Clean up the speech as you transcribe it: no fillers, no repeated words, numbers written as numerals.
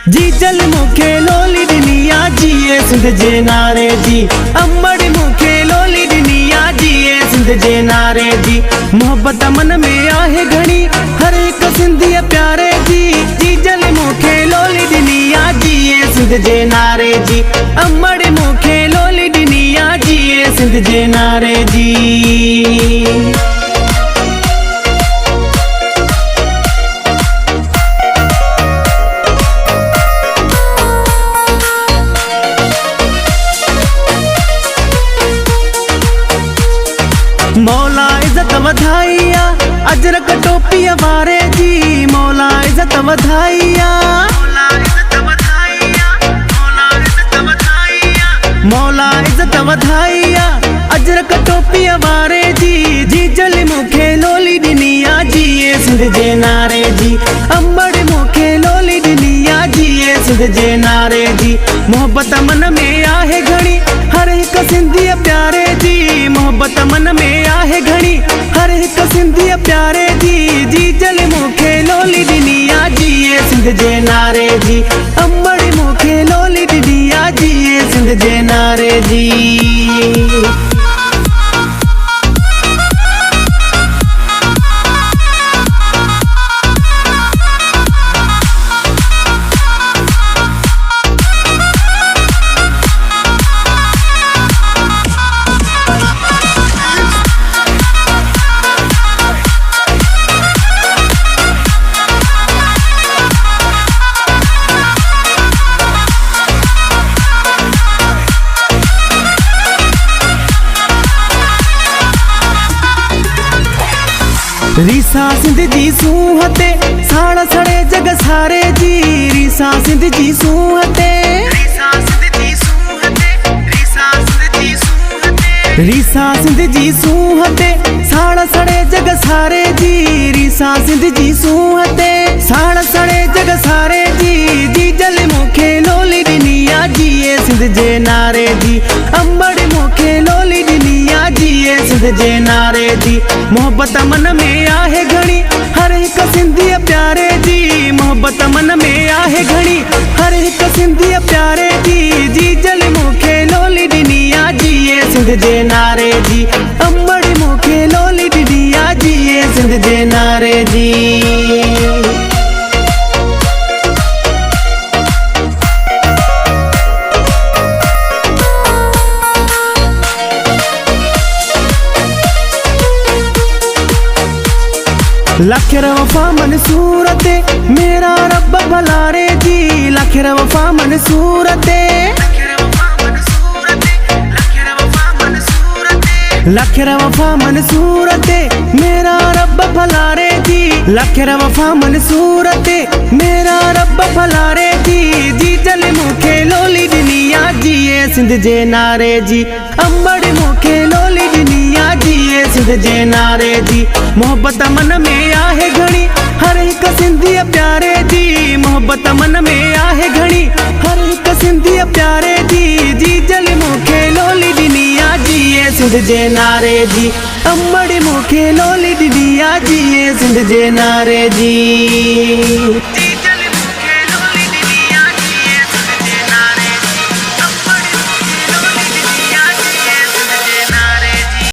जी जल मुखे लोली दुनिया जिए सिंध जे नारे जी। अमड़ मुखे लोली दुनिया जिए सिंध जे नारे जी। मोहब्बत मन में आहे घणी हर एक सिंधी प्यारे जी। जी जल मुखे लोली दुनिया जिए सिंध जे नारे जी। अमड़ मुखे लोली दुनिया जिए सिंध जे नारे जी। मौला इज्जत वधाइया अजरक टोपीअ वारे जी। मौला इज्जत वधाइया, मौला इज्जत वधाइया अजरक टोपीअ वारे जी। जी जल मुखे लोली दुनिया जिए सिंध जे नारे जी। अमड़ मुखे लोली दुनिया जिए सिंध जे नारे जी। मोहब्बत मन में आहे घणी हर एक सिंधी प्यारे जी। मोहब्बत मन में आहे घणी हर एक सिंधी प्यारे जी। जी जल मुखे लोली दुनिया जिए सिंध जे नारे जी। अमड़ मुखे लोली दुनिया जिए सिंध जे नारे जी। रीसा सिंध जी सूहते साड़ सड़े जग सारे जी। रीसा सिंध जी सूहते, रीसा सिंध जी सूहते साड़ सड़े जग सारे जी। रीसा सिंध जी सूहते साड़ सड़े जग सारे जी। जी जल मुखे लोली दुनिया जिए सिंध जे नारे जी। अमड़ मुखे लोली दुनिया जिए सिंध जे नारे जी। मोहब्बत मन में आहे घणी हर एक सिंधी प्यारे जी। मोहब्बत मन में आहे घणी हर एक सिंधी प्यारे जी। जी जल मुखे लोली दुनिया जिए सिंध जे नारे जी। अमड़ मुखे लोली दुनिया जिए सिंध जे नारे जी। लखेर वफा मंसूर ते मेरा रब भलारे जी। लखेर वफा मंसूर ते, लखेर वफा मंसूर ते मेरा रब भलारे जी। लखेर वफा मंसूर ते मेरा रब भलारे जी। जी जल मुखे लोली दुनिया जिए सिंध जे नारे जी। अमड़ मुखे लोली दुनिया जिए सिंध जे नारे जी। मोहब्बत मन में आहे घणी हर एक सिंधी प्यारे जी। मोहब्बत मन में आहे घणी हर एक सिंधी प्यारे जी। जी जल मुखे लोली दुनिया जिए सिंध जे नारे जी। अमड़ मुखे लोली दुनिया जिए सिंध जे नारे जी।